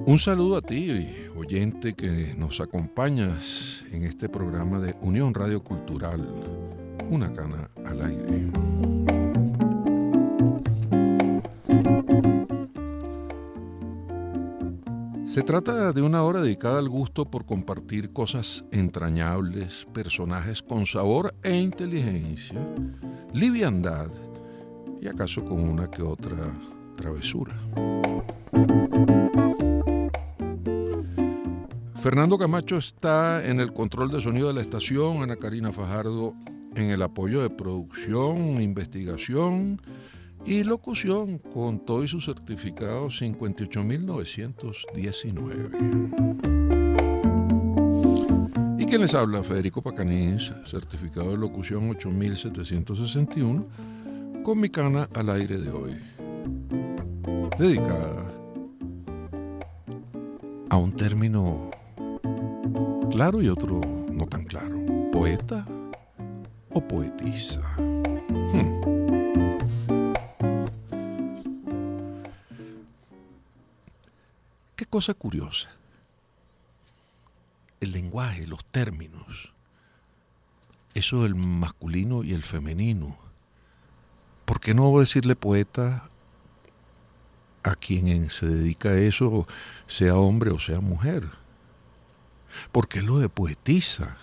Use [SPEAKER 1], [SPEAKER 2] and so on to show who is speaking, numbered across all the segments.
[SPEAKER 1] Un saludo a ti, oyente que nos acompañas en este programa de Unión Radio Cultural, Una Cana al Aire. Se trata de una hora dedicada al gusto por compartir cosas entrañables, personajes con sabor e inteligencia, liviandad y acaso con una que otra travesura. Fernando Camacho está en el control de sonido de la estación, Ana Karina Fajardo en el apoyo de producción, investigación y locución con todo y su certificado 58.919. Y quien les habla, Federico Pacanís, certificado de locución 8.761, con mi cana al aire de hoy, dedicada a un término claro y otro no tan claro: poeta o poetisa. Qué cosa curiosa. El lenguaje, los términos, eso del masculino y el femenino. ¿Por qué no decirle poeta a quien se dedica a eso, sea hombre o sea mujer? ¿Por qué lo de poetisa?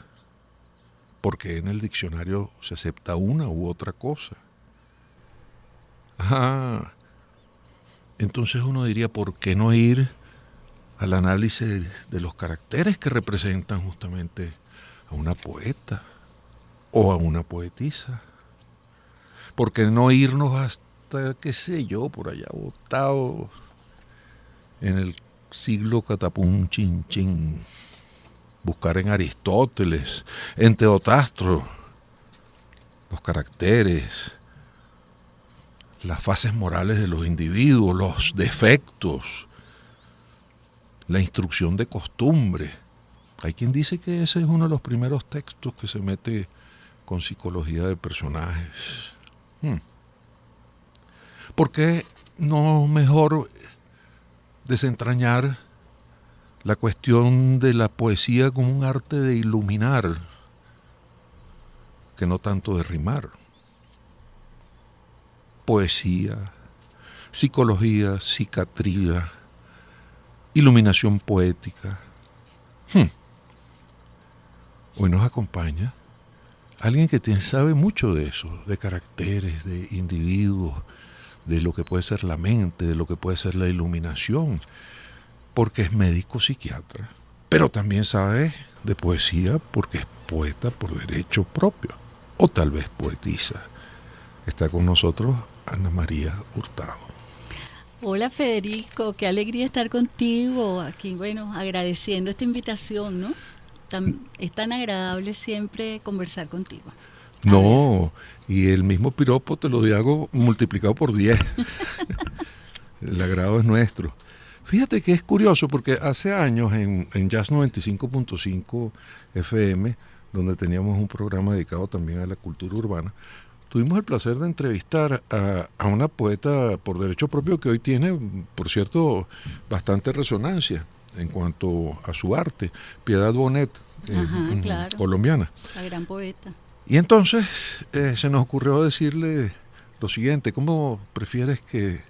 [SPEAKER 1] ¿Por qué en el diccionario se acepta una u otra cosa? Entonces uno diría, ¿por qué no ir al análisis de los caracteres que representan justamente a una poeta o a una poetisa? ¿Por qué no irnos hasta, qué sé yo, por allá botado en el siglo catapum chin chin? Buscar en Aristóteles, en Teotastro, los caracteres, las fases morales de los individuos, los defectos, la instrucción de costumbre. Hay quien dice que ese es uno de los primeros textos que se mete con psicología de personajes. ¿Por qué no mejor desentrañar la cuestión de la poesía como un arte de iluminar, que no tanto de rimar? Poesía, psicología, psiquiatría, iluminación poética. Hoy nos acompaña alguien que sabe mucho de eso, de caracteres, de individuos, de lo que puede ser la mente, de lo que puede ser la iluminación, porque es médico psiquiatra, pero también sabe de poesía porque es poeta por derecho propio, o tal vez poetisa. Está con nosotros Ana María Hurtado.
[SPEAKER 2] Hola Federico, qué alegría estar contigo aquí, bueno, agradeciendo esta invitación, ¿no? Es tan agradable siempre conversar contigo.
[SPEAKER 1] No, y el mismo piropo te lo hago multiplicado por 10. El agrado es nuestro. Fíjate que es curioso porque hace años en Jazz 95.5 FM, donde teníamos un programa dedicado también a la cultura urbana, tuvimos el placer de entrevistar a una poeta por derecho propio que hoy tiene, por cierto, bastante resonancia en cuanto a su arte, Piedad Bonet,
[SPEAKER 2] claro,
[SPEAKER 1] colombiana.
[SPEAKER 2] La gran poeta.
[SPEAKER 1] Y entonces se nos ocurrió decirle lo siguiente: ¿cómo prefieres que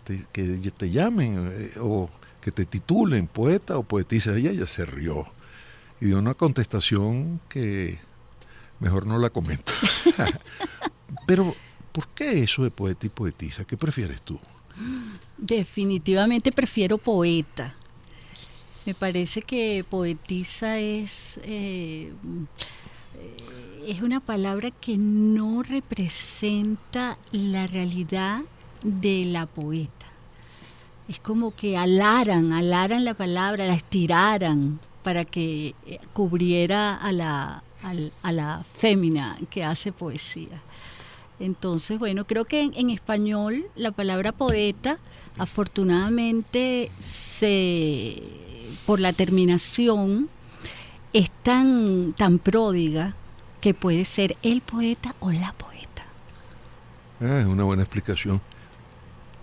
[SPEAKER 1] te llamen o que te titulen poeta o poetisa? Y ella se rió y dio una contestación que mejor no la comento. Pero, ¿por qué eso de poeta y poetisa? ¿Qué prefieres tú?
[SPEAKER 2] Definitivamente prefiero poeta. Me parece que poetisa es una palabra que no representa la realidad de la poeta. Es como que alaran la palabra, la estiraran para que cubriera a la fémina que hace poesía. Entonces, bueno, creo que en español la palabra poeta, afortunadamente, por la terminación, es tan pródiga que puede ser el poeta o la poeta.
[SPEAKER 1] Es una buena explicación.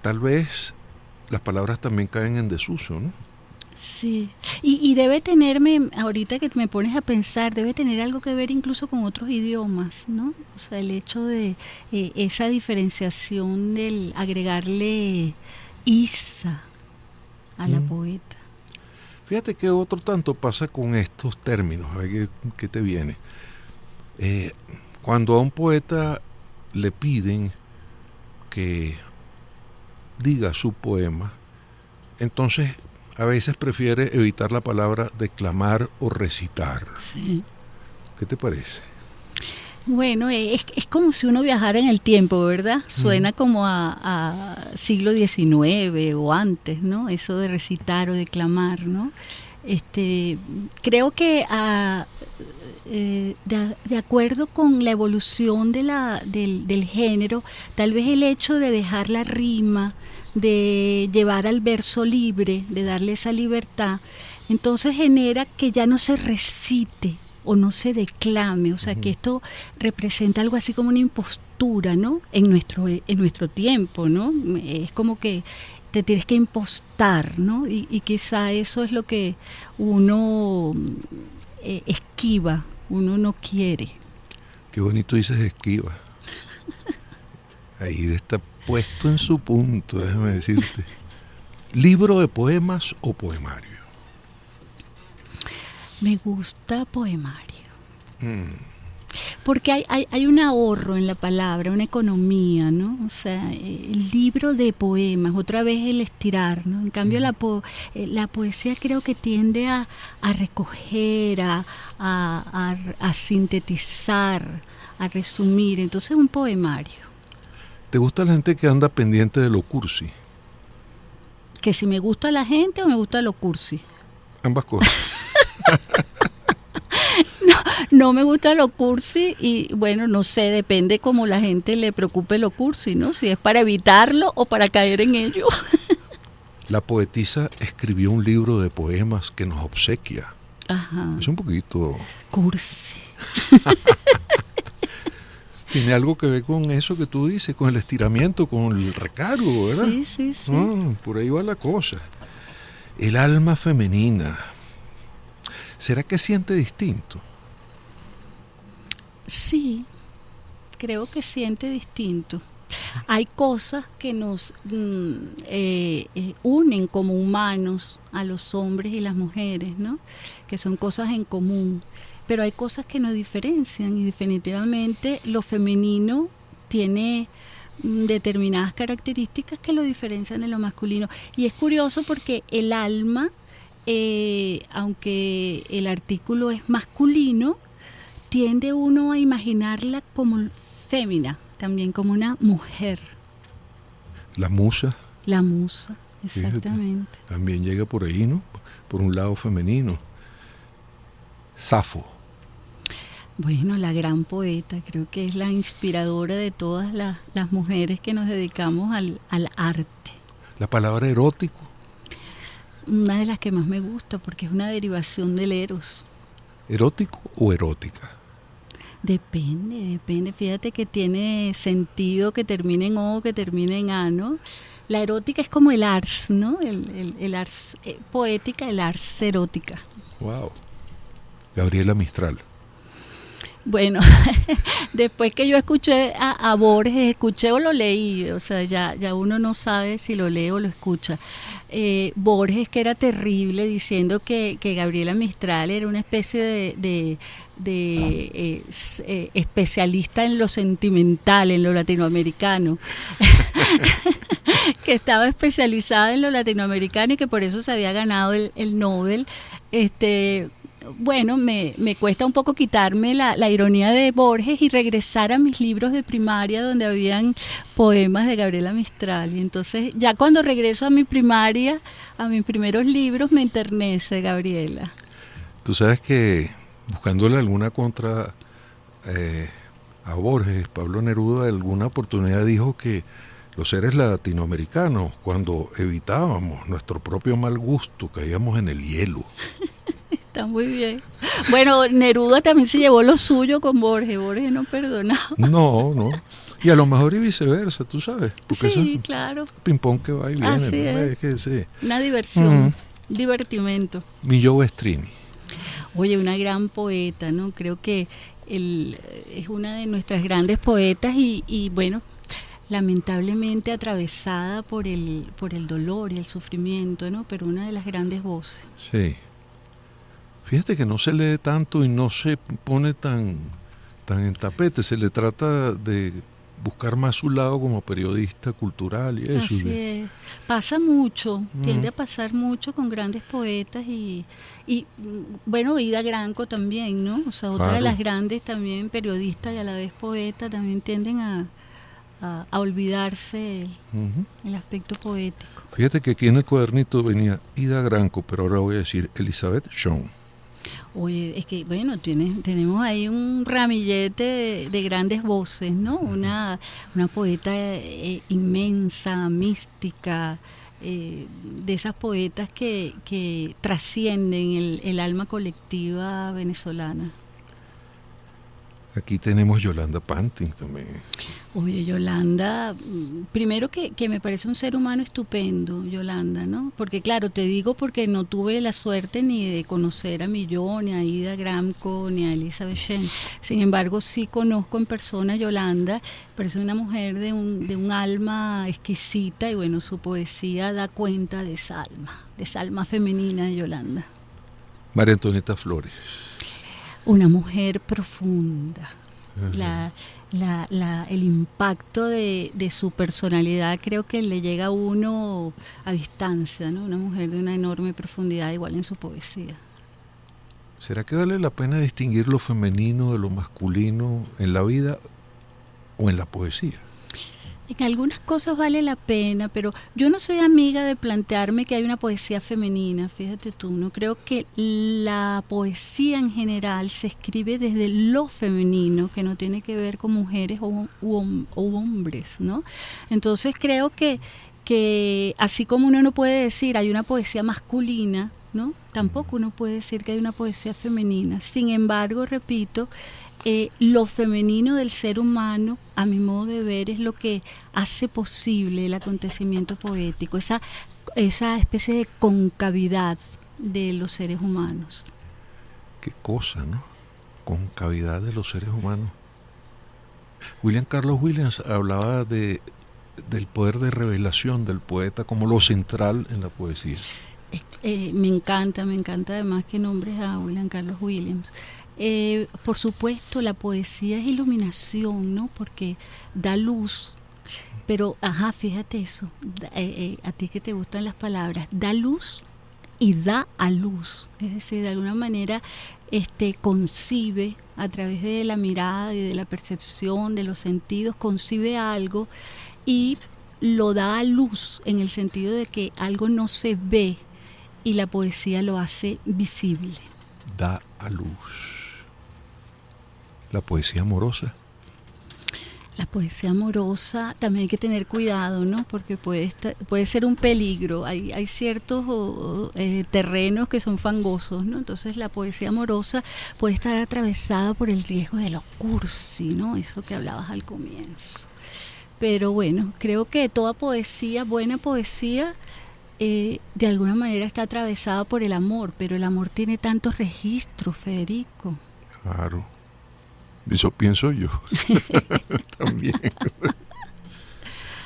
[SPEAKER 1] Tal vez las palabras también caen en desuso, ¿no?
[SPEAKER 2] Sí, y debe tenerme, ahorita que me pones a pensar, debe tener algo que ver incluso con otros idiomas, ¿no? O sea, el hecho de esa diferenciación del agregarle isa a la poeta.
[SPEAKER 1] Fíjate que otro tanto pasa con estos términos, a ver qué te viene. Cuando a un poeta le piden que diga su poema, entonces a veces prefiere evitar la palabra declamar o recitar.
[SPEAKER 2] Sí.
[SPEAKER 1] ¿Qué te parece?
[SPEAKER 2] Bueno, es como si uno viajara en el tiempo, ¿verdad? Suena como a siglo XIX o antes, ¿no? Eso de recitar o declamar, ¿no? Creo que de acuerdo con la evolución del género, tal vez el hecho de dejar la rima, de llevar al verso libre, de darle esa libertad, entonces genera que ya no se recite o no se declame, o sea, que esto representa algo así como una impostura, ¿no? En nuestro tiempo, ¿no? Es como que te tienes que impostar, ¿no? Y quizá eso es lo que uno esquiva, uno no quiere.
[SPEAKER 1] Qué bonito dices esquiva. Ahí está puesto en su punto, déjame decirte. ¿Libro de poemas o poemario?
[SPEAKER 2] Me gusta poemario. Porque hay un ahorro en la palabra, una economía, ¿no? O sea, el libro de poemas, otra vez el estirar, ¿no? En cambio la poesía creo que tiende a recoger, a sintetizar, a resumir. Entonces un poemario.
[SPEAKER 1] ¿Te gusta la gente que anda pendiente de lo cursi?
[SPEAKER 2] Que si me gusta la gente o me gusta lo cursi.
[SPEAKER 1] Ambas cosas.
[SPEAKER 2] No me gusta lo cursi y bueno, no sé, depende cómo la gente le preocupe lo cursi, ¿no? Si es para evitarlo o para caer en ello.
[SPEAKER 1] La poetisa escribió un libro de poemas que nos obsequia.
[SPEAKER 2] Ajá.
[SPEAKER 1] Es un poquito...
[SPEAKER 2] cursi.
[SPEAKER 1] Tiene algo que ver con eso que tú dices, con el estiramiento, con el recargo, ¿verdad?
[SPEAKER 2] Sí.
[SPEAKER 1] Por ahí va la cosa. El alma femenina. ¿Será que siente distinto?
[SPEAKER 2] Sí, creo que siente distinto. Hay cosas que nos unen como humanos a los hombres y las mujeres, ¿no? Que son cosas en común. Pero hay cosas que nos diferencian y definitivamente lo femenino tiene determinadas características que lo diferencian de lo masculino. Y es curioso porque el alma, aunque el artículo es masculino, tiende uno a imaginarla como fémina, también como una mujer.
[SPEAKER 1] La musa.
[SPEAKER 2] La musa, exactamente.
[SPEAKER 1] Fíjate, también llega por ahí, ¿no? Por un lado femenino. Safo.
[SPEAKER 2] Bueno, la gran poeta, creo que es la inspiradora de todas las mujeres que nos dedicamos al arte.
[SPEAKER 1] La palabra erótico.
[SPEAKER 2] Una de las que más me gusta porque es una derivación del eros.
[SPEAKER 1] ¿Erótico o erótica?
[SPEAKER 2] Depende. Fíjate que tiene sentido que termine en O, que termine en A, ¿no? La erótica es como el ars, ¿no? El ars poética, el ars erótica.
[SPEAKER 1] Wow. Gabriela Mistral.
[SPEAKER 2] Bueno, después que yo escuché a Borges, escuché o lo leí, o sea, ya uno no sabe si lo lee o lo escucha. Borges, que era terrible, diciendo que Gabriela Mistral era una especie de especialista en lo sentimental, en lo latinoamericano, que estaba especializada en lo latinoamericano y que por eso se había ganado el Nobel. Bueno, me cuesta un poco quitarme la ironía de Borges y regresar a mis libros de primaria donde habían poemas de Gabriela Mistral. Y entonces, ya cuando regreso a mi primaria, a mis primeros libros, me enternece Gabriela.
[SPEAKER 1] Tú sabes que, buscándole alguna contra a Borges, Pablo Neruda, en alguna oportunidad dijo que los seres latinoamericanos, cuando evitábamos nuestro propio mal gusto, caíamos en el hielo.
[SPEAKER 2] Está muy bien. Bueno, Neruda también se llevó lo suyo con Borges. Borges no perdonaba.
[SPEAKER 1] No. Y a lo mejor y viceversa, tú sabes. Porque
[SPEAKER 2] sí, claro.
[SPEAKER 1] Ping-pong que va y viene.
[SPEAKER 2] Así
[SPEAKER 1] ¿no?
[SPEAKER 2] es.
[SPEAKER 1] Que sí.
[SPEAKER 2] Una diversión. divertimento.
[SPEAKER 1] Millo Estrini.
[SPEAKER 2] Oye, una gran poeta, ¿no? Creo que es una de nuestras grandes poetas y bueno, lamentablemente atravesada por el dolor y el sufrimiento, ¿no? Pero una de las grandes voces.
[SPEAKER 1] Sí. Fíjate que no se lee tanto y no se pone tan en tapete, se le trata de buscar más su lado como periodista cultural y eso.
[SPEAKER 2] Así es. Pasa mucho, tiende a pasar mucho con grandes poetas y bueno, Ida Granco también, ¿no? O sea, otra de las grandes también periodistas y a la vez poeta también tienden a olvidarse el aspecto poético.
[SPEAKER 1] Fíjate que aquí en el cuadernito venía Ida Granco, pero ahora voy a decir Elizabeth Shawn.
[SPEAKER 2] Oye, es que bueno, tenemos ahí un ramillete de grandes voces, ¿no? Una poeta inmensa, mística, de esas poetas que trascienden el alma colectiva venezolana.
[SPEAKER 1] Aquí tenemos Yolanda Pantin también.
[SPEAKER 2] Oye, Yolanda, primero que me parece un ser humano estupendo, Yolanda, ¿no? Porque claro, te digo porque no tuve la suerte ni de conocer a Millón, ni a Ida Granco, ni a Elizabeth Shen. Sin embargo, sí conozco en persona a Yolanda, parece una mujer de un alma exquisita y bueno, su poesía da cuenta de esa alma femenina de Yolanda.
[SPEAKER 1] María Antonieta Flores.
[SPEAKER 2] Una mujer profunda. El impacto de su personalidad creo que le llega a uno a distancia, ¿no? Una mujer de una enorme profundidad igual en su poesía.
[SPEAKER 1] ¿Será que vale la pena distinguir lo femenino de lo masculino en la vida o en la poesía?
[SPEAKER 2] En algunas cosas vale la pena, pero yo no soy amiga de plantearme que hay una poesía femenina, fíjate tú, no creo que la poesía en general se escribe desde lo femenino, que no tiene que ver con mujeres o hombres, ¿no? Entonces creo que así como uno no puede decir hay una poesía masculina, ¿no? Tampoco uno puede decir que hay una poesía femenina. Sin embargo, repito, lo femenino del ser humano, a mi modo de ver, es lo que hace posible el acontecimiento poético, esa especie de concavidad de los seres humanos.
[SPEAKER 1] Qué cosa, ¿no? Concavidad de los seres humanos. William Carlos Williams hablaba del poder de revelación del poeta como lo central en la poesía.
[SPEAKER 2] Me encanta además que nombres a William Carlos Williams. Por supuesto, la poesía es iluminación, ¿no? Porque da luz, pero, fíjate eso, a ti que te gustan las palabras, da luz y da a luz, es decir, de alguna manera concibe a través de la mirada y de la percepción, de los sentidos, concibe algo y lo da a luz en el sentido de que algo no se ve y la poesía lo hace visible.
[SPEAKER 1] Da a luz. La poesía amorosa.
[SPEAKER 2] La poesía amorosa también hay que tener cuidado, ¿no? Porque puede ser un peligro. Hay ciertos terrenos que son fangosos, ¿no? Entonces la poesía amorosa puede estar atravesada por el riesgo de lo cursi, ¿no? Eso que hablabas al comienzo. Pero bueno, creo que toda poesía, buena poesía, de alguna manera está atravesada por el amor, pero el amor tiene tantos registros, Federico.
[SPEAKER 1] Claro. Eso pienso yo. También.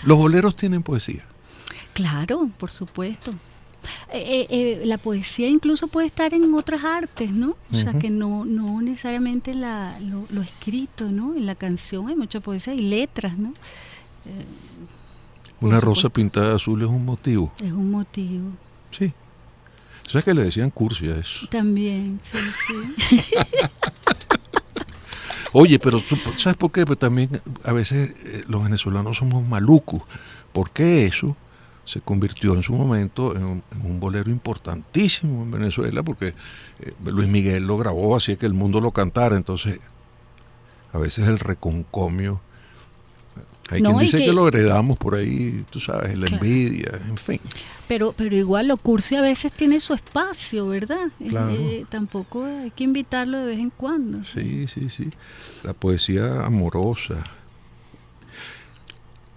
[SPEAKER 1] ¿Los boleros tienen poesía?
[SPEAKER 2] Claro, por supuesto. La poesía incluso puede estar en otras artes, ¿no? O sea, que no necesariamente lo escrito, ¿no? En la canción hay mucha poesía y letras, ¿no?
[SPEAKER 1] Una rosa pintada de azul es un motivo.
[SPEAKER 2] Es un motivo.
[SPEAKER 1] Sí. ¿Sabes que le decían cursi a eso?
[SPEAKER 2] También, sí.
[SPEAKER 1] Oye, pero tú, ¿sabes por qué? Pues también a veces los venezolanos somos malucos. Porque eso se convirtió en su momento en un bolero importantísimo en Venezuela, porque Luis Miguel lo grabó, así que el mundo lo cantara. Entonces, a veces el reconcomio. Hay quien dice que lo heredamos por ahí, tú sabes, la envidia, en fin.
[SPEAKER 2] Pero igual lo cursi a veces tiene su espacio, ¿verdad?
[SPEAKER 1] Claro.
[SPEAKER 2] Tampoco hay que invitarlo de vez en cuando.
[SPEAKER 1] Sí. La poesía amorosa.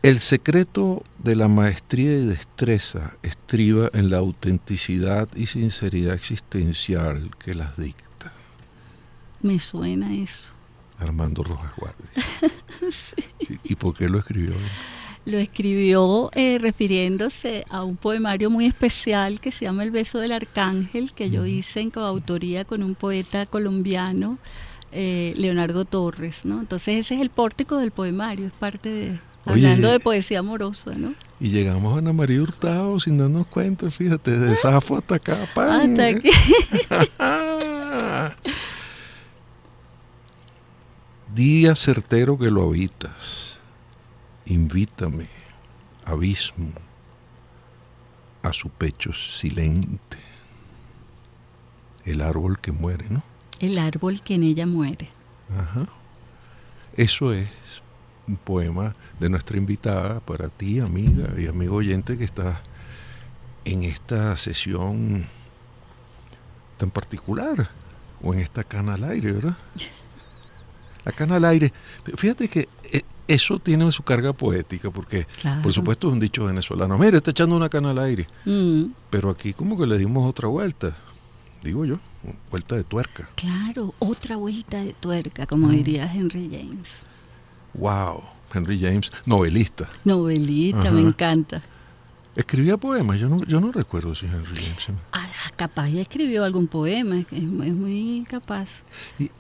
[SPEAKER 1] El secreto de la maestría y destreza estriba en la autenticidad y sinceridad existencial que las dicta.
[SPEAKER 2] Me suena eso.
[SPEAKER 1] Armando Rojas Guardia.
[SPEAKER 2] Sí.
[SPEAKER 1] ¿Y por qué lo escribió?
[SPEAKER 2] Lo escribió refiriéndose a un poemario muy especial que se llama El beso del arcángel, que yo hice en coautoría con un poeta colombiano, Leonardo Torres, ¿no? Entonces ese es el pórtico del poemario, es parte de... Hablando de poesía amorosa, ¿no?
[SPEAKER 1] Y llegamos a Ana María Hurtado sin darnos cuenta, fíjate, de Safo hasta acá. ¡Pam!
[SPEAKER 2] Hasta aquí.
[SPEAKER 1] Día certero que lo habitas, invítame, abismo, a su pecho silente. El árbol que muere, ¿no?
[SPEAKER 2] El árbol que en ella muere.
[SPEAKER 1] Ajá. Eso es un poema de nuestra invitada para ti, amiga y amigo oyente, que está en esta sesión tan particular, o en esta cana al aire, ¿verdad? La cana al aire. Fíjate que eso tiene su carga poética, porque claro, por supuesto es un dicho venezolano. Mira, está echando una cana al aire. Pero aquí como que le dimos otra vuelta, digo yo, vuelta de tuerca.
[SPEAKER 2] Claro, otra vuelta de tuerca, como diría Henry James.
[SPEAKER 1] Wow, Henry James, novelista.
[SPEAKER 2] Novelista, ajá, me encanta.
[SPEAKER 1] ¿Escribía poemas? Yo no recuerdo si Henry James...
[SPEAKER 2] capaz ya escribió algún poema, es muy capaz.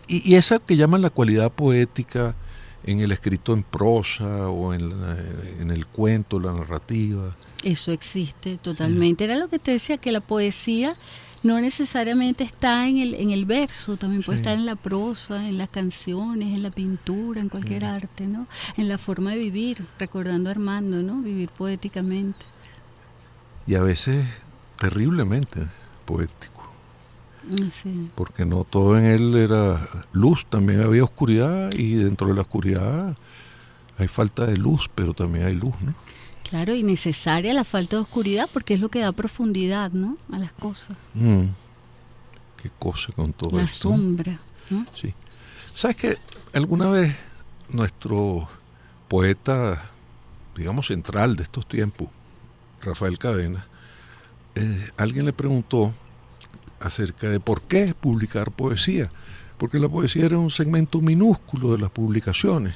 [SPEAKER 1] Y esa que llaman la cualidad poética en el escrito en prosa o en el cuento, la narrativa.
[SPEAKER 2] Eso existe totalmente. Era lo que te decía, que la poesía no necesariamente está en el verso, también puede estar en la prosa, en las canciones, en la pintura, en cualquier arte, ¿no? En la forma de vivir, recordando a Armando, ¿no? Vivir poéticamente.
[SPEAKER 1] Y a veces terriblemente poético.
[SPEAKER 2] Sí.
[SPEAKER 1] Porque no todo en él era luz, también había oscuridad, y dentro de la oscuridad hay falta de luz, pero también hay luz, ¿no?
[SPEAKER 2] Claro, y necesaria la falta de oscuridad, porque es lo que da profundidad, ¿no?, a las cosas.
[SPEAKER 1] Qué cosa con todo
[SPEAKER 2] la
[SPEAKER 1] esto.
[SPEAKER 2] La sombra, ¿no?
[SPEAKER 1] Sí. ¿Sabes qué? Alguna vez nuestro poeta, digamos, central de estos tiempos, Rafael Cadena, alguien le preguntó acerca de por qué publicar poesía, porque la poesía era un segmento minúsculo de las publicaciones,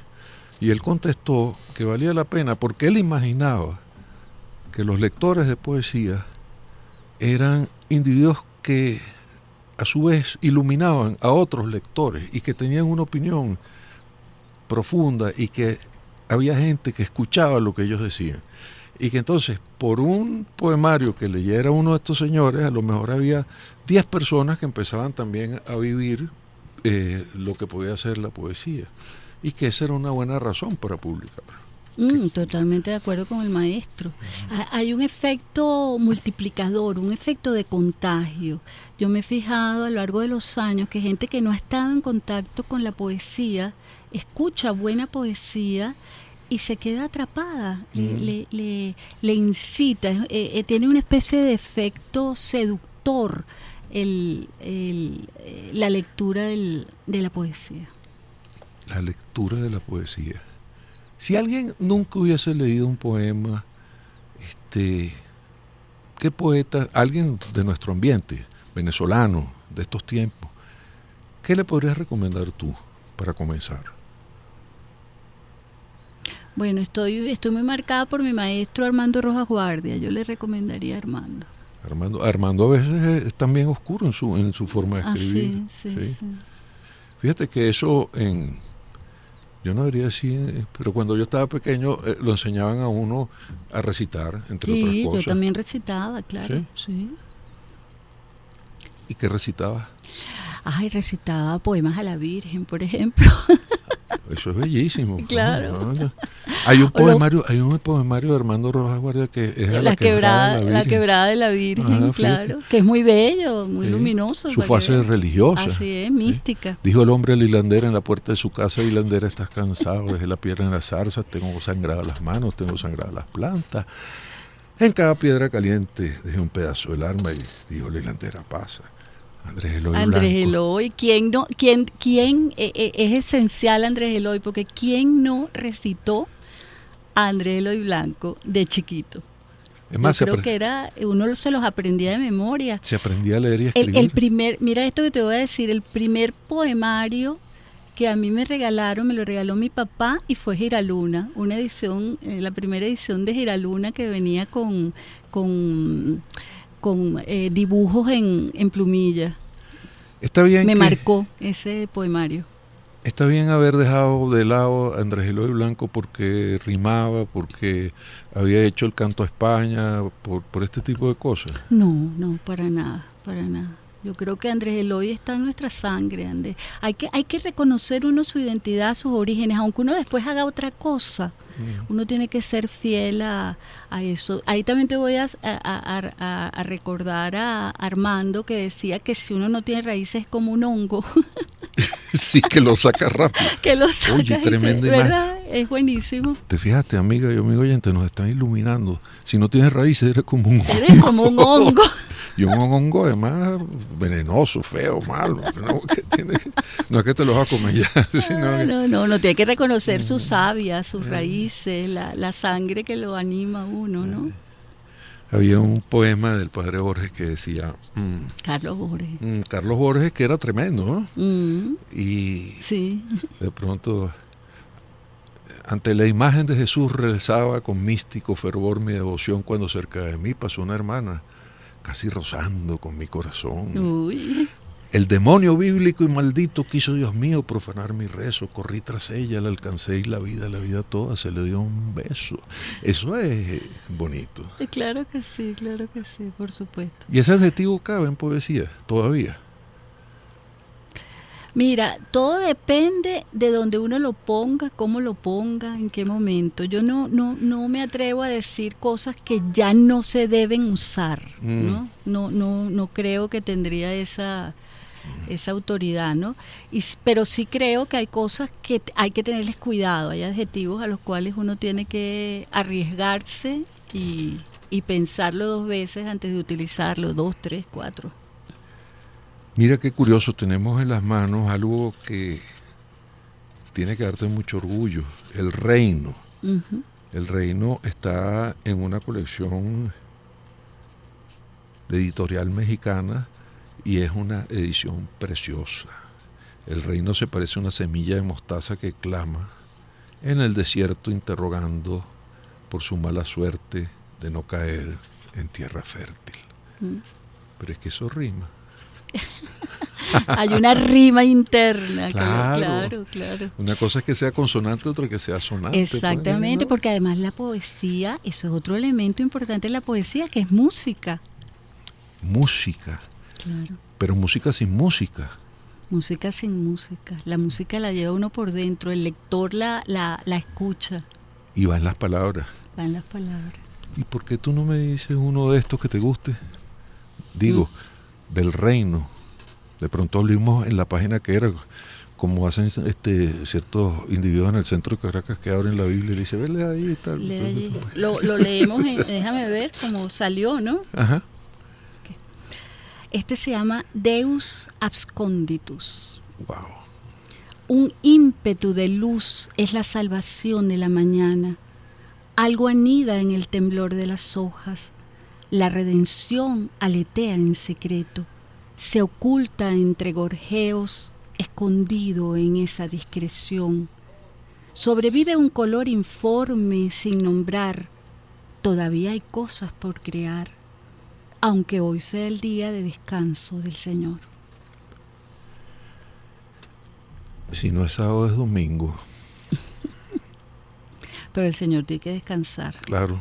[SPEAKER 1] y él contestó que valía la pena porque él imaginaba que los lectores de poesía eran individuos que a su vez iluminaban a otros lectores y que tenían una opinión profunda, y que había gente que escuchaba lo que ellos decían. Y que entonces, por un poemario que leyera uno de estos señores, a lo mejor había 10 personas que empezaban también a vivir lo que podía ser la poesía. Y que esa era una buena razón para publicarlo.
[SPEAKER 2] Totalmente de acuerdo con el maestro. Hay un efecto multiplicador, un efecto de contagio. Yo me he fijado a lo largo de los años que gente que no ha estado en contacto con la poesía, escucha buena poesía y se queda atrapada, le incita, tiene una especie de efecto seductor la lectura de la poesía.
[SPEAKER 1] La lectura de la poesía. Si alguien nunca hubiese leído un poema, ¿qué poeta, alguien de nuestro ambiente, venezolano, de estos tiempos, qué le podrías recomendar tú para comenzar?
[SPEAKER 2] Bueno, estoy muy marcada por mi maestro Armando Rojas Guardia. Yo le recomendaría a Armando.
[SPEAKER 1] Armando a veces es también oscuro en su forma de escribir.
[SPEAKER 2] Sí.
[SPEAKER 1] Fíjate que eso yo no debería decir, pero cuando yo estaba pequeño lo enseñaban a uno a recitar, entre otras cosas.
[SPEAKER 2] Sí, yo también recitaba, claro. Sí.
[SPEAKER 1] ¿Y qué recitabas?
[SPEAKER 2] Recitaba poemas a la Virgen, por ejemplo.
[SPEAKER 1] Eso es bellísimo.
[SPEAKER 2] Claro.
[SPEAKER 1] Hay un poemario de Armando Rojas Guardia que es
[SPEAKER 2] la quebrada de la Virgen, claro, que es muy bello, muy luminoso.
[SPEAKER 1] Su fase religiosa.
[SPEAKER 2] Así es, mística.
[SPEAKER 1] Dijo el hombre al hilandero en la puerta de su casa: hilandera, estás cansado, dejé la piedra en las zarzas, tengo sangradas las manos, tengo sangradas las plantas. En cada piedra caliente dejé un pedazo del alma, y dijo la hilandera: pasa. Andrés
[SPEAKER 2] Eloy, ¿quién es esencial Andrés Eloy? Porque ¿quién no recitó a Andrés Eloy Blanco de chiquito.
[SPEAKER 1] Es más,
[SPEAKER 2] yo creo que uno se los aprendía de memoria.
[SPEAKER 1] Se aprendía a leer y escribir.
[SPEAKER 2] El primer, mira esto que te voy a decir, el primer poemario que a mí me lo regaló mi papá y fue Giraluna, una edición, la primera edición de Giraluna que venía con dibujos en plumilla.
[SPEAKER 1] Está bien
[SPEAKER 2] me marcó ese poemario.
[SPEAKER 1] Está bien haber dejado de lado a Andrés Eloy Blanco porque rimaba, porque había hecho el canto a España, por este tipo de cosas.
[SPEAKER 2] No, para nada. Yo creo que Andrés Eloy está en nuestra sangre, Andrés. Hay que reconocer uno su identidad, sus orígenes, aunque uno después haga otra cosa. Uno tiene que ser fiel a eso. Ahí también te voy a recordar a Armando, que decía que si uno no tiene raíces es como un hongo.
[SPEAKER 1] Sí, que lo saca rápido.
[SPEAKER 2] Que lo saca.
[SPEAKER 1] Oye, tremenda imagen.
[SPEAKER 2] ¿Verdad? Es buenísimo.
[SPEAKER 1] Te fijaste, amiga y amigo oyente, nos están iluminando. Si no tienes raíces, eres como un hongo.
[SPEAKER 2] Eres como un hongo.
[SPEAKER 1] Y un hongo además venenoso, feo, malo. No es que te lo vas a comer ya. Sino
[SPEAKER 2] No, tiene que reconocer su savia, sus raíces, la sangre que lo anima a uno, ¿no?
[SPEAKER 1] Había un poema del padre Borges que decía...
[SPEAKER 2] Carlos Borges.
[SPEAKER 1] Carlos Borges, que era tremendo, ¿no? Y
[SPEAKER 2] sí.
[SPEAKER 1] De pronto, ante la imagen de Jesús rezaba con místico fervor mi devoción cuando cerca de mí pasó una hermana, casi rozando con mi corazón.
[SPEAKER 2] Uy.
[SPEAKER 1] El demonio bíblico y maldito quiso, Dios mío, profanar mi rezo. Corrí tras ella, la alcancé y la vida toda se le dio un beso. Eso es bonito.
[SPEAKER 2] Claro que sí, por supuesto.
[SPEAKER 1] ¿Y ese adjetivo cabe en poesía todavía?
[SPEAKER 2] Mira, todo depende de donde uno lo ponga, cómo lo ponga, en qué momento. Yo no me atrevo a decir cosas que ya no se deben usar, ¿no? No creo que tendría esa autoridad, ¿no? Pero sí creo que hay cosas que hay que tenerles cuidado, hay adjetivos a los cuales uno tiene que arriesgarse y pensarlo 2 veces antes de utilizarlo, 2, 3, 4.
[SPEAKER 1] Mira qué curioso, tenemos en las manos algo que tiene que darte mucho orgullo, el Reino. Uh-huh. El Reino está en una colección de Editorial Mexicana y es una edición preciosa. El Reino se parece a una semilla de mostaza que clama en el desierto interrogando por su mala suerte de no caer en tierra fértil. Pero es que eso rima.
[SPEAKER 2] Hay una rima interna.
[SPEAKER 1] Claro. Una cosa es que sea consonante, otra que sea sonante.
[SPEAKER 2] Exactamente, porque además la poesía, eso es otro elemento importante en la poesía, que es música.
[SPEAKER 1] Música.
[SPEAKER 2] Claro.
[SPEAKER 1] Pero música sin música.
[SPEAKER 2] Música sin música. La música la lleva uno por dentro, el lector la escucha.
[SPEAKER 1] Y va en las palabras.
[SPEAKER 2] Va en las palabras.
[SPEAKER 1] ¿Y por qué tú no me dices uno de estos que te guste? Digo, del Reino. De pronto abrimos en la página que era, como hacen ciertos individuos en el centro de Caracas que abren la Biblia y dicen, vele ahí y tal.
[SPEAKER 2] Lo leemos, déjame ver cómo salió, ¿no?
[SPEAKER 1] Ajá.
[SPEAKER 2] Okay. Este se llama Deus Absconditus.
[SPEAKER 1] Wow.
[SPEAKER 2] Un ímpetu de luz es la salvación de la mañana. Algo anida en el temblor de las hojas. La redención aletea en secreto. Se oculta entre gorjeos, escondido en esa discreción. Sobrevive un color informe sin nombrar. Todavía hay cosas por crear, aunque hoy sea el día de descanso del Señor.
[SPEAKER 1] Si no es sábado, es domingo.
[SPEAKER 2] Pero el Señor tiene que descansar.
[SPEAKER 1] Claro.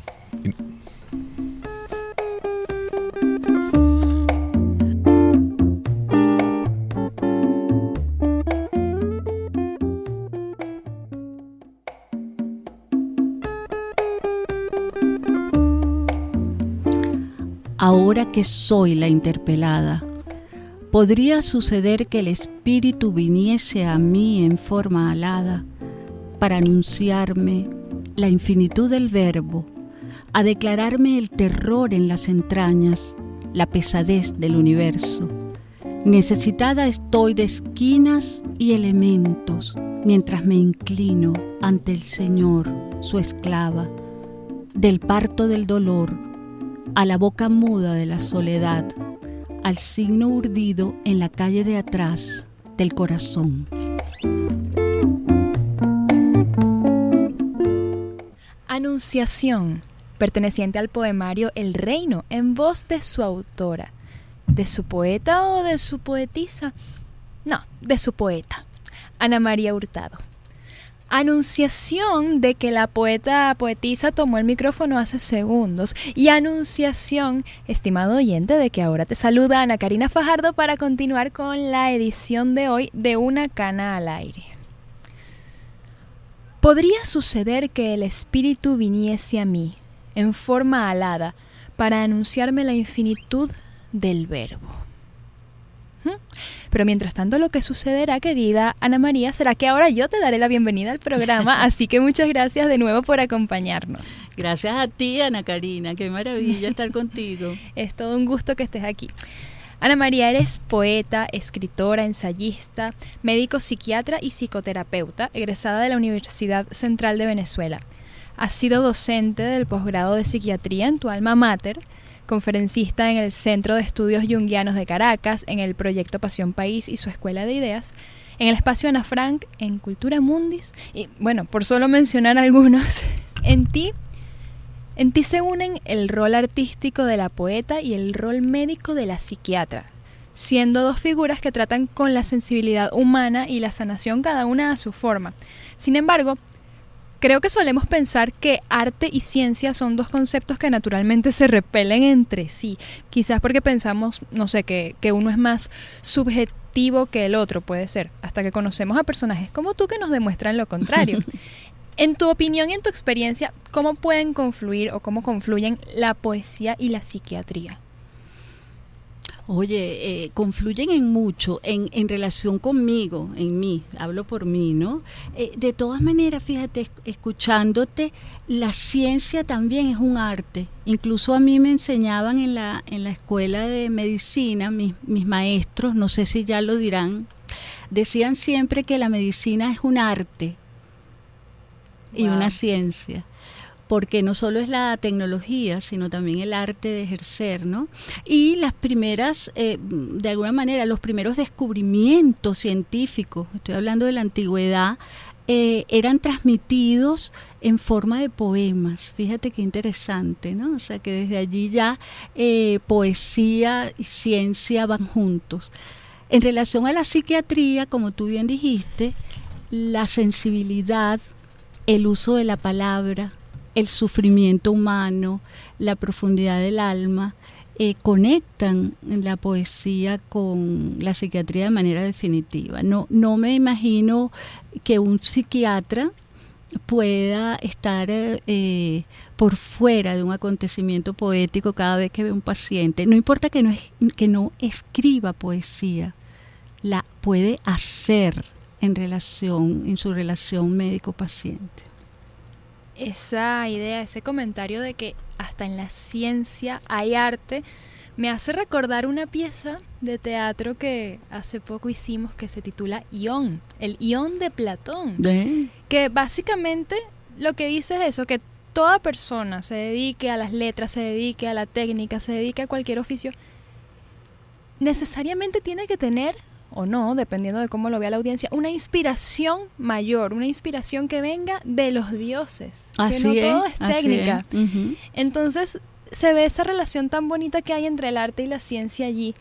[SPEAKER 2] Ahora que soy la interpelada, podría suceder que el Espíritu viniese a mí en forma alada para anunciarme la infinitud del verbo, a declararme el terror en las entrañas, la pesadez del universo. Necesitada estoy de esquinas y elementos mientras me inclino ante el Señor su esclava, del parto del dolor, a la boca muda de la soledad, al signo urdido en la calle de atrás del corazón.
[SPEAKER 3] Anunciación, perteneciente al poemario El Reino, en voz de su autora. ¿De su poeta o de su poetisa? No, de su poeta, Ana María Hurtado. Anunciación de que la poetisa tomó el micrófono hace segundos. Y anunciación, estimado oyente, de que ahora te saluda Ana Karina Fajardo para continuar con la edición de hoy de Una Cana al Aire. Podría suceder que el espíritu viniese a mí, en forma alada, para anunciarme la infinitud del verbo. Pero mientras tanto, lo que sucederá, querida Ana María, será que ahora yo te daré la bienvenida al programa, así que muchas gracias de nuevo por acompañarnos.
[SPEAKER 2] Gracias a ti, Ana Karina, qué maravilla estar contigo.
[SPEAKER 3] Es todo un gusto que estés aquí. Ana María, eres poeta, escritora, ensayista, médico psiquiatra y psicoterapeuta, egresada de la Universidad Central de Venezuela. Has sido docente del posgrado de psiquiatría en tu alma mater, conferencista en el Centro de Estudios Junguianos de Caracas, en el proyecto Pasión País y su Escuela de Ideas, en el espacio Ana Frank, en Cultura Mundis, y bueno, por solo mencionar algunos, en ti se unen el rol artístico de la poeta y el rol médico de la psiquiatra, siendo dos figuras que tratan con la sensibilidad humana y la sanación cada una a su forma. Sin embargo, creo que solemos pensar que arte y ciencia son dos conceptos que naturalmente se repelen entre sí. Quizás porque pensamos, no sé, que uno es más subjetivo que el otro, puede ser, hasta que conocemos a personajes como tú que nos demuestran lo contrario. En tu opinión y en tu experiencia, ¿cómo pueden confluir o cómo confluyen la poesía y la psiquiatría?
[SPEAKER 2] Oye, confluyen en mucho, en relación conmigo, en mí, hablo por mí, ¿no? De todas maneras, fíjate, escuchándote, la ciencia también es un arte. Incluso a mí me enseñaban en la escuela de medicina, mis maestros, no sé si ya lo dirán, decían siempre que la medicina es un arte y una ciencia, porque no solo es la tecnología, sino también el arte de ejercer, ¿no? Y las primeras, de alguna manera, los primeros descubrimientos científicos, estoy hablando de la antigüedad, eran transmitidos en forma de poemas. Fíjate qué interesante, ¿no? O sea, que desde allí ya poesía y ciencia van juntos. En relación a la psiquiatría, como tú bien dijiste, la sensibilidad, el uso de la palabra, el sufrimiento humano, la profundidad del alma, conectan la poesía con la psiquiatría de manera definitiva. No me imagino que un psiquiatra pueda estar por fuera de un acontecimiento poético cada vez que ve un paciente. No importa que no escriba poesía, la puede hacer en su relación médico-paciente.
[SPEAKER 3] Esa idea, ese comentario de que hasta en la ciencia hay arte, me hace recordar una pieza de teatro que hace poco hicimos que se titula Ión, el Ión de Platón, que básicamente lo que dice es eso, que toda persona se dedique a las letras, se dedique a la técnica, se dedique a cualquier oficio, necesariamente tiene que tener, o no, dependiendo de cómo lo vea la audiencia, una inspiración mayor, una inspiración que venga de los dioses.
[SPEAKER 2] Así
[SPEAKER 3] que no todo es técnica.
[SPEAKER 2] Uh-huh.
[SPEAKER 3] Entonces se ve esa relación tan bonita que hay entre el arte y la ciencia allí.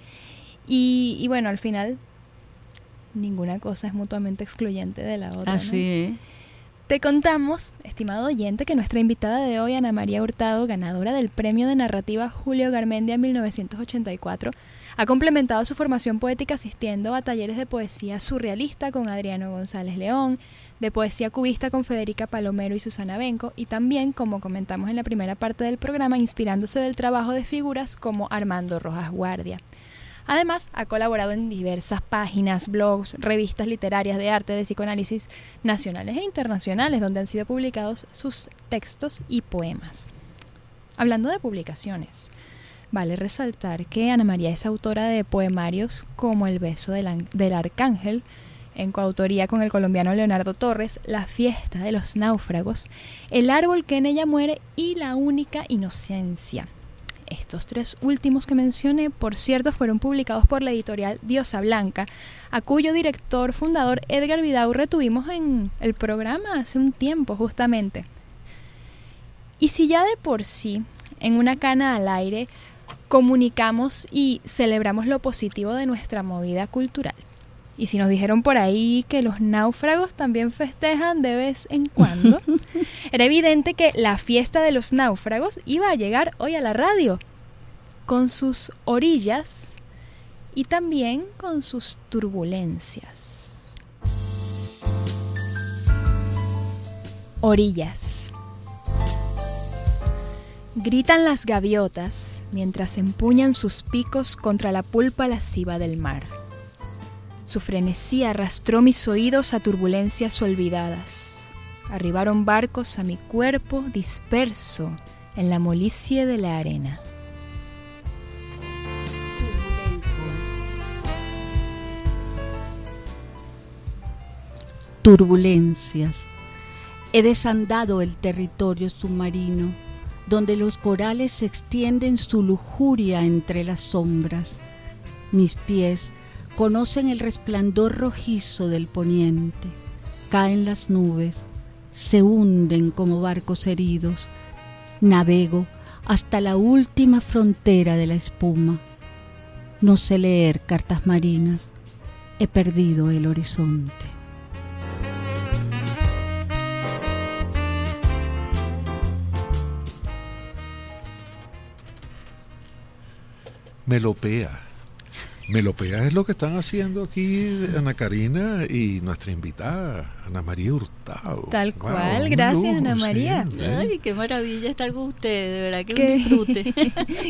[SPEAKER 3] Y bueno, al final ninguna cosa es mutuamente excluyente de la otra.
[SPEAKER 2] Así
[SPEAKER 3] ¿no?
[SPEAKER 2] es.
[SPEAKER 3] Te contamos, estimado oyente, que nuestra invitada de hoy, Ana María Hurtado, ganadora del Premio de Narrativa Julio Garmendia en 1984, ha complementado su formación poética asistiendo a talleres de poesía surrealista con Adriano González León, de poesía cubista con Federica Palomero y Susana Benco, y también, como comentamos en la primera parte del programa, inspirándose del trabajo de figuras como Armando Rojas Guardia. Además, ha colaborado en diversas páginas, blogs, revistas literarias de arte, de psicoanálisis nacionales e internacionales, donde han sido publicados sus textos y poemas. Hablando de publicaciones, vale resaltar que Ana María es autora de poemarios como El beso del arcángel, en coautoría con el colombiano Leonardo Torres, La fiesta de los náufragos, El árbol que en ella muere y La única inocencia. Estos 3 últimos que mencioné, por cierto, fueron publicados por la editorial Diosa Blanca, a cuyo director fundador Edgar Vidaurre tuvimos en el programa hace un tiempo justamente. Y si ya de por sí, en una cana al aire, comunicamos y celebramos lo positivo de nuestra movida cultural, y si nos dijeron por ahí que los náufragos también festejan de vez en cuando, era evidente que la fiesta de los náufragos iba a llegar hoy a la radio, con sus orillas y también con sus turbulencias. Orillas. Gritan las gaviotas mientras empuñan sus picos contra la pulpa lasciva del mar. Su frenesí arrastró mis oídos a turbulencias olvidadas. Arribaron barcos a mi cuerpo disperso en la molicie de la arena.
[SPEAKER 2] Turbulencias. He desandado el territorio submarino, donde los corales se extienden su lujuria entre las sombras. Mis pies conocen el resplandor rojizo del poniente. Caen las nubes, se hunden como barcos heridos. Navego hasta la última frontera de la espuma. No sé leer cartas marinas. He perdido el horizonte.
[SPEAKER 1] Melopea. Melopea es lo que están haciendo aquí Ana Karina y nuestra invitada, Ana María Hurtado.
[SPEAKER 3] Tal cual, gracias Ana María.
[SPEAKER 2] Sí. Ay, qué maravilla estar con ustedes, de verdad que un disfrute.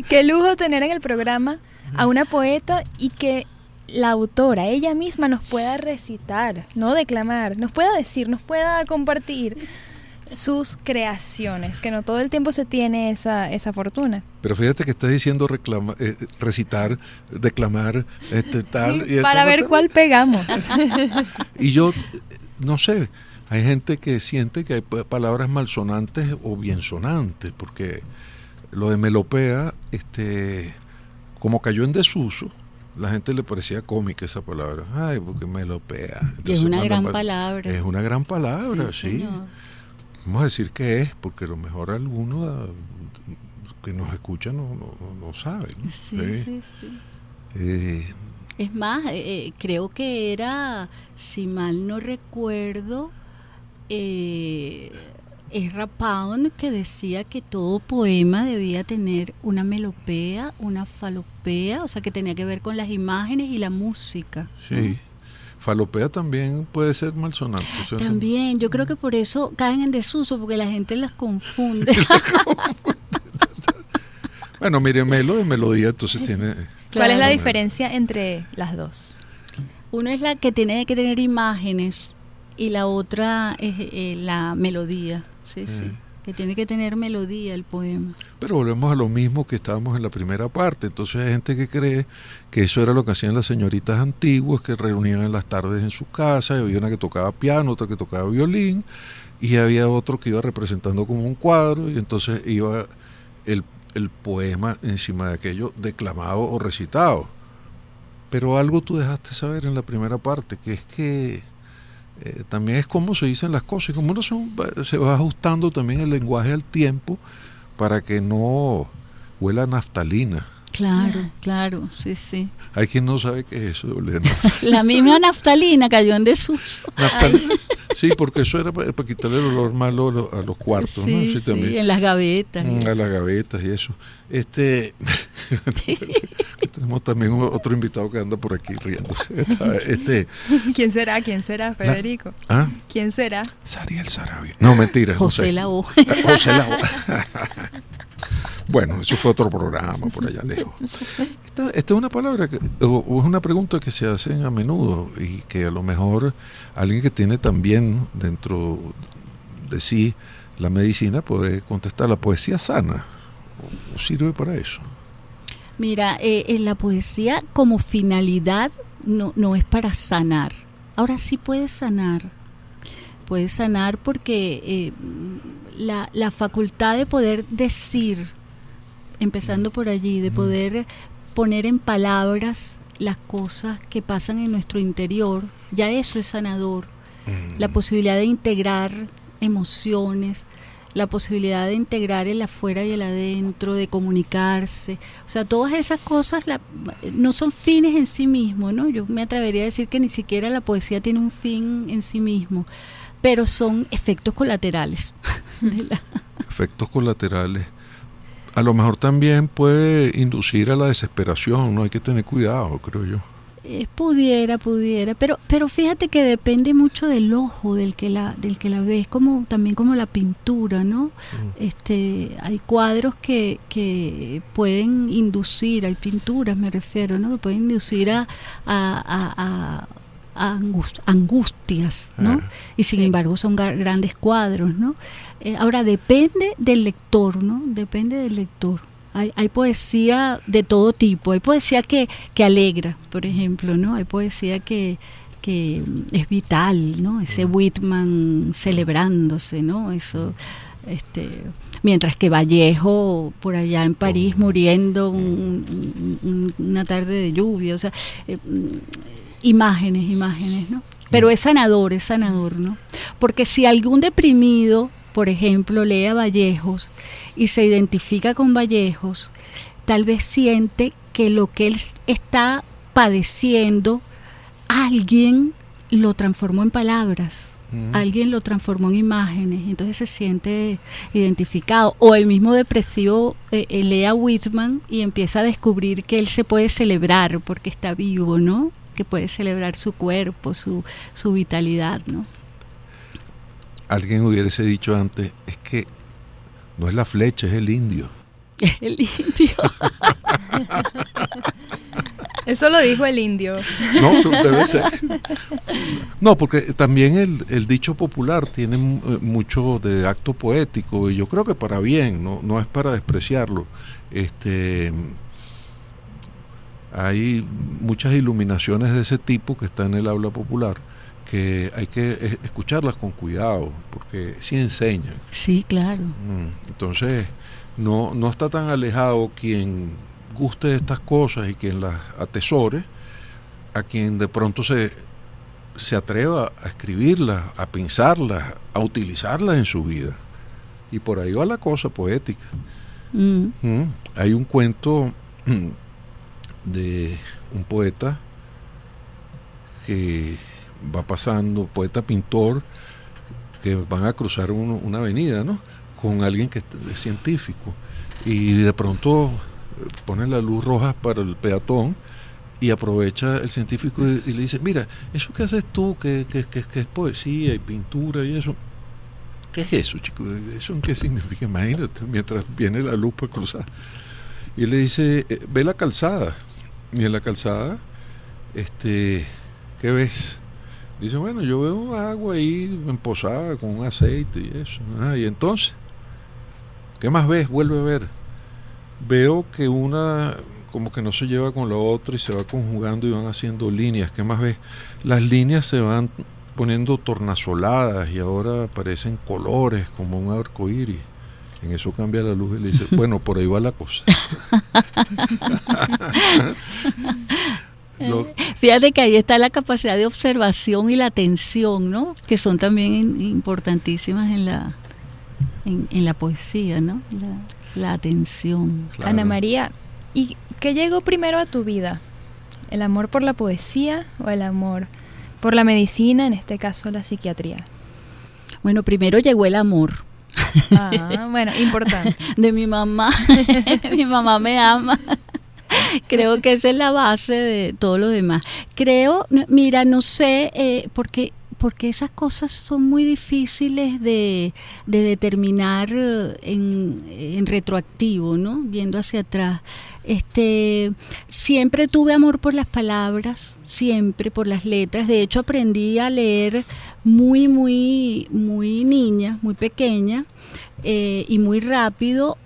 [SPEAKER 3] Qué lujo tener en el programa a una poeta y que la autora, ella misma, nos pueda recitar, no declamar, nos pueda decir, nos pueda compartir sus creaciones, que no todo el tiempo se tiene esa fortuna.
[SPEAKER 1] Pero fíjate que estás diciendo recitar, declamar, tal. Y
[SPEAKER 3] para ver cuál pegamos.
[SPEAKER 1] Y yo, no sé, hay gente que siente que hay palabras malsonantes o biensonantes, porque lo de melopea, como cayó en desuso, la gente le parecía cómica esa palabra. Ay, porque melopea. Entonces,
[SPEAKER 2] es una gran palabra.
[SPEAKER 1] Es una gran palabra, sí.
[SPEAKER 2] Señor.
[SPEAKER 1] Vamos a decir que es, porque a lo mejor alguno que nos escucha no sabe, ¿no?
[SPEAKER 2] Sí. Es más, creo que era, si mal no recuerdo, Ezra Pound, que decía que todo poema debía tener una melopea, una falopea, o sea que tenía que ver con las imágenes y la música.
[SPEAKER 1] Sí. Falopea también puede ser malsonante.
[SPEAKER 2] También, yo creo que por eso caen en desuso, porque la gente las confunde.
[SPEAKER 1] Bueno, mire, melo de melodía, entonces tiene...
[SPEAKER 3] ¿Cuál es la diferencia entre las dos?
[SPEAKER 2] Una es la que tiene que tener imágenes y la otra es la melodía, sí, que tiene que tener melodía el poema.
[SPEAKER 1] Pero volvemos a lo mismo que estábamos en la primera parte. Entonces hay gente que cree que eso era lo que hacían las señoritas antiguas, que reunían en las tardes en su casa, y había una que tocaba piano, otra que tocaba violín, y había otro que iba representando como un cuadro, y entonces iba el poema encima de aquello declamado o recitado. Pero algo tú dejaste saber en la primera parte, que es que también es cómo se dicen las cosas, y como uno se va ajustando también el lenguaje al tiempo para que no huela a naftalina.
[SPEAKER 2] Claro, sí.
[SPEAKER 1] Hay quien no sabe qué es eso, Elena.
[SPEAKER 2] La misma naftalina cayó en desuso.
[SPEAKER 1] Sí, porque eso era para quitarle el olor malo a los cuartos, ¿no?
[SPEAKER 2] Sí, también. En las gavetas.
[SPEAKER 1] A las gavetas y eso. Tenemos también otro invitado que anda por aquí riéndose.
[SPEAKER 3] ¿Quién será, Federico?
[SPEAKER 1] ¿Ah?
[SPEAKER 3] ¿Quién será?
[SPEAKER 1] Sariel Sarabia. No, mentira.
[SPEAKER 2] José Labo.
[SPEAKER 1] José Labo. Bueno, eso fue otro programa por allá lejos. Esta es una palabra, o es una pregunta que se hacen a menudo y que a lo mejor alguien que tiene también dentro de sí la medicina puede contestar. ¿La poesía sana o sirve para eso?
[SPEAKER 2] Mira, en la poesía como finalidad no es para sanar, Ahora sí puede sanar porque la facultad de poder decir, empezando por allí, de poder poner en palabras las cosas que pasan en nuestro interior, ya eso es sanador. La posibilidad de integrar emociones, la posibilidad de integrar el afuera y el adentro, de comunicarse, o sea, todas esas cosas no son fines en sí mismos, ¿no? Yo me atrevería a decir que ni siquiera la poesía tiene un fin en sí mismo, pero son efectos colaterales.
[SPEAKER 1] Efectos colaterales. A lo mejor también puede inducir a la desesperación, ¿no? Hay que tener cuidado, creo yo.
[SPEAKER 2] Pudiera, pero fíjate que depende mucho del ojo del que la ves, también como la pintura, ¿no? Hay cuadros que pueden inducir, hay pinturas me refiero, ¿no? Que pueden inducir a angustias, ¿no? Y sin embargo son grandes cuadros, ¿no? Ahora depende del lector, ¿no? Depende del lector. Hay poesía de todo tipo, hay poesía que alegra, por ejemplo, ¿no? Hay poesía que es vital, ¿no? Ese Whitman celebrándose, ¿no? Eso, mientras que Vallejo por allá en París muriendo una tarde de lluvia, o sea, imágenes, ¿no? Pero es sanador, ¿no? Porque si algún deprimido, por ejemplo, lee a Vallejos y se identifica con Vallejos, tal vez siente que lo que él está padeciendo, alguien lo transformó en palabras, alguien lo transformó en imágenes, entonces se siente identificado. O el mismo depresivo lee a Whitman y empieza a descubrir que él se puede celebrar porque está vivo, ¿no? Que puede celebrar su cuerpo, su vitalidad, ¿no?
[SPEAKER 1] Alguien hubiese dicho antes, es que no es la flecha, es el indio.
[SPEAKER 2] Es el indio.
[SPEAKER 3] Eso lo dijo el indio.
[SPEAKER 1] No, debe ser. No, porque también el dicho popular tiene mucho de acto poético, y yo creo que para bien, no es para despreciarlo. Hay muchas iluminaciones de ese tipo que están en el habla popular, que hay que escucharlas con cuidado, porque sí enseñan.
[SPEAKER 2] Sí, claro.
[SPEAKER 1] Entonces, no está tan alejado quien guste de estas cosas y quien las atesore, a quien de pronto se atreva a escribirlas, a pensarlas, a utilizarlas en su vida. Y por ahí va la cosa poética. Hay un cuento de un poeta que va pasando, poeta pintor, que van a cruzar una avenida, ¿no? Con alguien que es científico, y de pronto pone la luz roja para el peatón y aprovecha el científico y le dice, mira, eso que haces tú, que es poesía y pintura y eso, ¿qué es eso, chico? ¿Eso qué significa? Imagínate, mientras viene la luz para cruzar. Y él le dice, ve la calzada. Y en la calzada, ¿qué ves? Dice, bueno, yo veo agua ahí emposada con un aceite y eso. Y entonces, ¿qué más ves? Vuelve a ver. Veo que una como que no se lleva con la otra y se va conjugando y van haciendo líneas. ¿Qué más ves? Las líneas se van poniendo tornasoladas y ahora aparecen colores como un arco iris. En eso cambia la luz y le dice, bueno, por ahí va la cosa.
[SPEAKER 2] Fíjate que ahí está la capacidad de observación y la atención, ¿no? Que son también importantísimas en la poesía, ¿no? La atención.
[SPEAKER 3] Claro. Ana María, ¿y qué llegó primero a tu vida? ¿El amor por la poesía o el amor por la medicina, en este caso la psiquiatría?
[SPEAKER 2] Bueno, primero llegó el amor.
[SPEAKER 3] Bueno, importante.
[SPEAKER 2] De mi mamá. Mi mamá me ama. Creo que esa es la base de todo lo demás. Creo, mira, no sé, porque esas cosas son muy difíciles de determinar en retroactivo, ¿no? Viendo hacia atrás. Siempre tuve amor por las palabras, siempre por las letras. De hecho, aprendí a leer muy, muy, muy niña, muy pequeña, y muy rápido,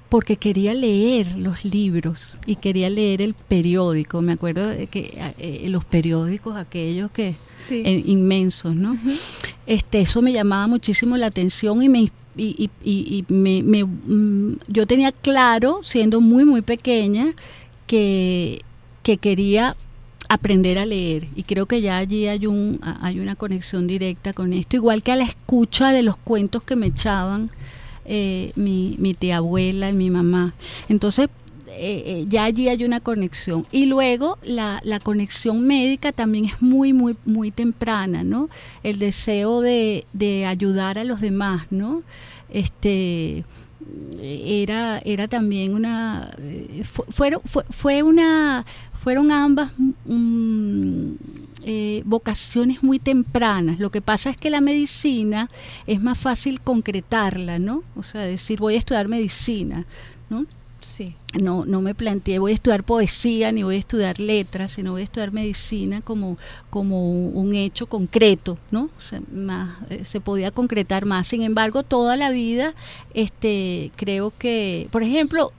[SPEAKER 2] porque quería leer los libros y quería leer el periódico. Me acuerdo de que los periódicos aquellos que
[SPEAKER 3] Sí.
[SPEAKER 2] inmensos, ¿no? Eso me llamaba muchísimo la atención yo tenía claro, siendo muy, muy pequeña, que quería aprender a leer, y creo que ya allí hay una conexión directa con esto, igual que a la escucha de los cuentos que me echaban mi tía abuela y mi mamá. Entonces ya allí hay una conexión, y luego la conexión médica también es muy, muy, muy temprana, ¿no? El deseo de ayudar a los demás, ¿no? Era también fueron ambas vocaciones muy tempranas. Lo que pasa es que la medicina es más fácil concretarla, ¿no? O sea, decir voy a estudiar medicina, ¿no?
[SPEAKER 3] Sí.
[SPEAKER 2] No me planteé voy a estudiar poesía ni voy a estudiar letras, sino voy a estudiar medicina como un hecho concreto, ¿no? O sea, se podía concretar más. Sin embargo, toda la vida creo que, por ejemplo,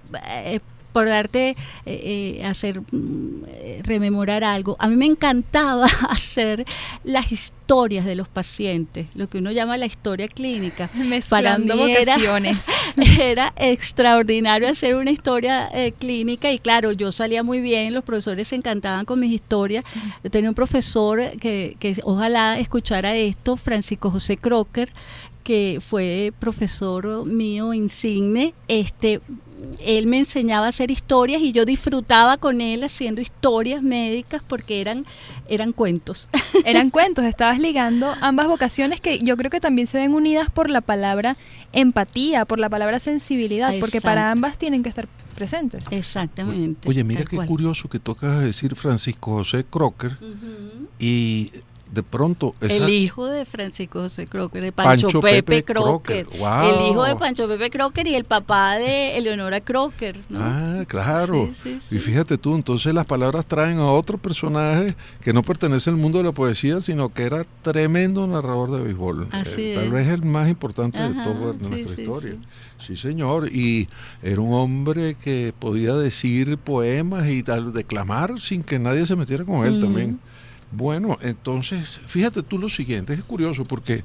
[SPEAKER 2] por darte rememorar algo, a mí me encantaba hacer las historias de los pacientes, lo que uno llama la historia clínica.
[SPEAKER 3] Mezclando vocaciones.
[SPEAKER 2] Era extraordinario hacer una historia clínica, y claro, yo salía muy bien, los profesores se encantaban con mis historias. Yo tenía un profesor que ojalá escuchara esto, Francisco José Crocker, que fue profesor mío insigne. Él me enseñaba a hacer historias y yo disfrutaba con él haciendo historias médicas porque eran cuentos.
[SPEAKER 3] Eran cuentos, estabas ligando ambas vocaciones que yo creo que también se ven unidas por la palabra empatía, por la palabra sensibilidad, porque para ambas tienen que estar presentes.
[SPEAKER 2] Exactamente.
[SPEAKER 1] Oye, mira qué curioso que tú acabas de decir Francisco José Crocker, y de pronto
[SPEAKER 2] el hijo de Francisco José Crocker, de Pancho Pepe Crocker.
[SPEAKER 1] Wow.
[SPEAKER 2] El hijo de Pancho Pepe Crocker y el papá de Eleonora Crocker, ¿no?
[SPEAKER 1] Ah, claro.
[SPEAKER 2] Sí.
[SPEAKER 1] Y fíjate tú, entonces las palabras traen a otro personaje que no pertenece al mundo de la poesía, sino que era tremendo narrador de béisbol. Tal vez el más importante de toda nuestra historia. Sí, señor. Y era un hombre que podía decir poemas y declamar sin que nadie se metiera con él también. Bueno, entonces, fíjate tú lo siguiente, es curioso porque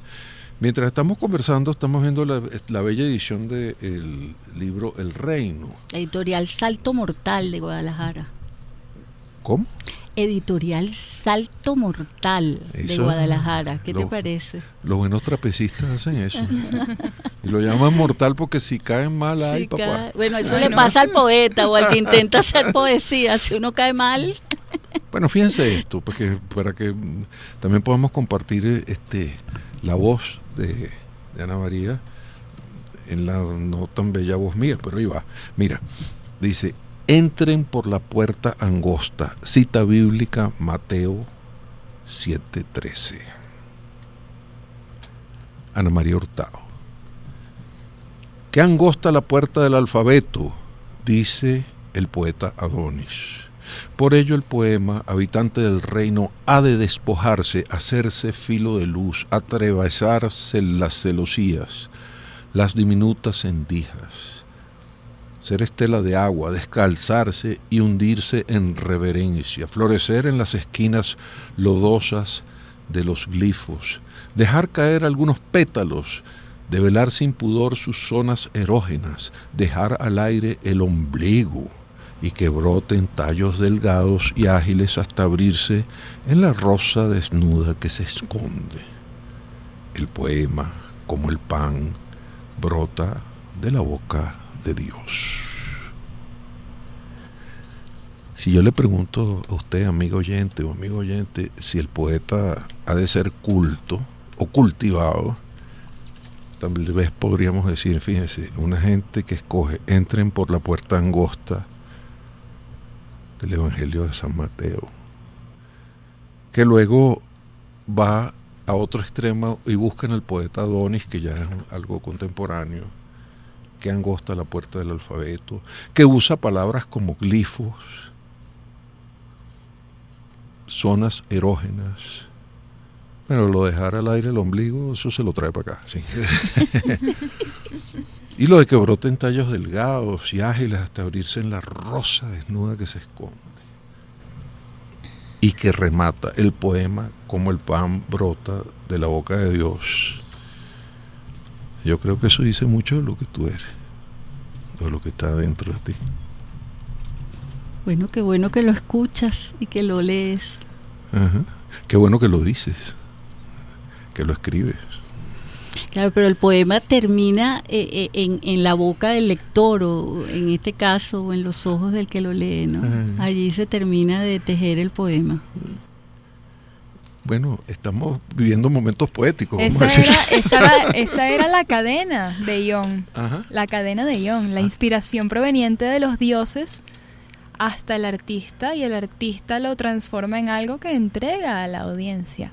[SPEAKER 1] mientras estamos conversando estamos viendo la bella edición del libro El Reino.
[SPEAKER 2] Editorial Salto Mortal de Guadalajara.
[SPEAKER 1] ¿Cómo?
[SPEAKER 2] Editorial Salto Mortal de Guadalajara. ¿Qué te parece?
[SPEAKER 1] Los buenos trapecistas hacen eso. Y lo llaman mortal porque si caen mal, ay, papá.
[SPEAKER 2] Bueno, eso le pasa al poeta o al que intenta hacer poesía. Si uno cae mal...
[SPEAKER 1] Bueno, fíjense esto, porque para que también podamos compartir la voz de Ana María en la no tan bella voz mía, pero ahí va. Mira, dice: entren por la puerta angosta, cita bíblica Mateo 7:13. Ana María Hurtado. Qué angosta la puerta del alfabeto, dice el poeta Adonis. Por ello el poema, habitante del reino, ha de despojarse, hacerse filo de luz, atravesarse las celosías, las diminutas endijas, ser estela de agua, descalzarse y hundirse en reverencia, florecer en las esquinas lodosas de los glifos, dejar caer algunos pétalos, develar sin pudor sus zonas erógenas, dejar al aire el ombligo, y que broten tallos delgados y ágiles hasta abrirse en la rosa desnuda que se esconde. El poema, como el pan, brota de la boca de Dios. Si yo le pregunto a usted, amigo oyente o amigo oyente, si el poeta ha de ser culto o cultivado, tal vez podríamos decir, fíjense, una gente que escoge, entren por la puerta angosta del Evangelio de San Mateo, que luego va a otro extremo y busca en el poeta Adonis, que ya es algo contemporáneo, que angosta la puerta del alfabeto, que usa palabras como glifos, zonas erógenas. Bueno, lo de dejar al aire el ombligo, eso se lo trae para acá, sí. Y lo de que broten tallos delgados y ágiles hasta abrirse en la rosa desnuda que se esconde. Y que remata el poema como el pan brota de la boca de Dios. Yo creo que eso dice mucho de lo que tú eres, de lo que está dentro de ti.
[SPEAKER 2] Bueno que lo escuchas y que lo lees.
[SPEAKER 1] Ajá. Qué bueno que lo dices, que lo escribes.
[SPEAKER 2] Claro, pero el poema termina en la boca del lector, o en este caso, o en los ojos del que lo lee, ¿no? Allí se termina de tejer el poema.
[SPEAKER 1] Bueno, estamos viviendo momentos poéticos.
[SPEAKER 3] Esa era la cadena de Ion.
[SPEAKER 1] Ajá.
[SPEAKER 3] La cadena de Ion, la inspiración proveniente de los dioses hasta el artista, y el artista lo transforma en algo que entrega a la audiencia.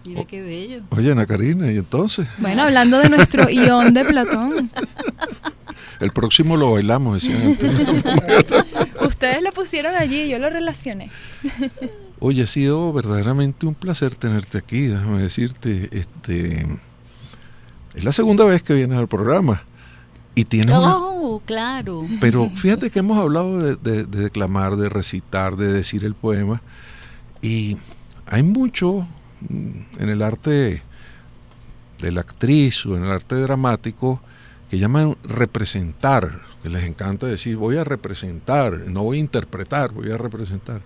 [SPEAKER 2] Mira qué bello.
[SPEAKER 1] Oye, Ana Karina, ¿y entonces?
[SPEAKER 3] Bueno, hablando de nuestro Ion de Platón.
[SPEAKER 1] El próximo lo bailamos, decían.
[SPEAKER 3] Ustedes lo pusieron allí, yo lo relacioné.
[SPEAKER 1] Oye, ha sido verdaderamente un placer tenerte aquí, déjame decirte. Es la segunda vez que vienes al programa. Y tienes
[SPEAKER 2] claro.
[SPEAKER 1] Pero fíjate que hemos hablado de declamar, de recitar, de decir el poema. Y hay mucho en el arte de la actriz o en el arte dramático que llaman representar, que les encanta decir voy a representar, no voy a interpretar, voy a representar.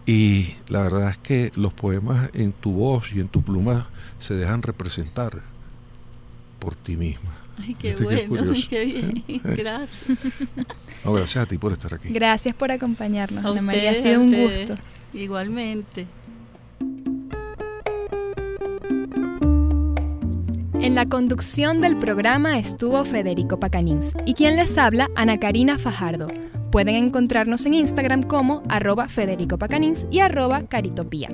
[SPEAKER 1] Y la verdad es que los poemas en tu voz y en tu pluma se dejan representar por ti misma.
[SPEAKER 2] Ay, qué bueno, qué bien, gracias.
[SPEAKER 1] No, gracias a ti por estar aquí.
[SPEAKER 3] Gracias por acompañarnos,
[SPEAKER 2] Ana
[SPEAKER 3] María, ha sido un gusto.
[SPEAKER 2] Igualmente.
[SPEAKER 3] En la conducción del programa estuvo Federico Pacanins y quien les habla, Ana Karina Fajardo. Pueden encontrarnos en Instagram como @FedericoPacanins y @Caritopía.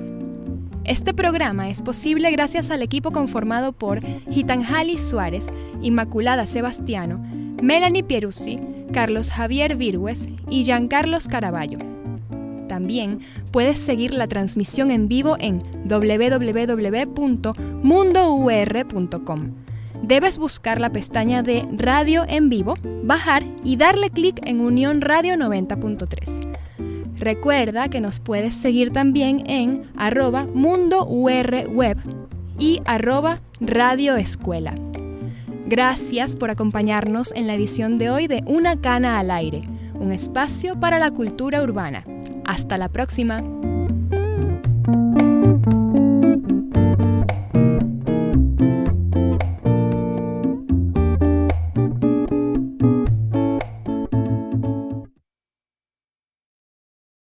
[SPEAKER 3] Este programa es posible gracias al equipo conformado por Gitanjali Suárez, Inmaculada Sebastiano, Melanie Pieruzzi, Carlos Javier Virgües y Giancarlos Caraballo. También puedes seguir la transmisión en vivo en www.mundour.com. Debes buscar la pestaña de Radio en Vivo, bajar y darle clic en Unión Radio 90.3. Recuerda que nos puedes seguir también en @mundourweb y @radioescuela. Gracias por acompañarnos en la edición de hoy de Una Cana al Aire, un espacio para la cultura urbana. Hasta la próxima.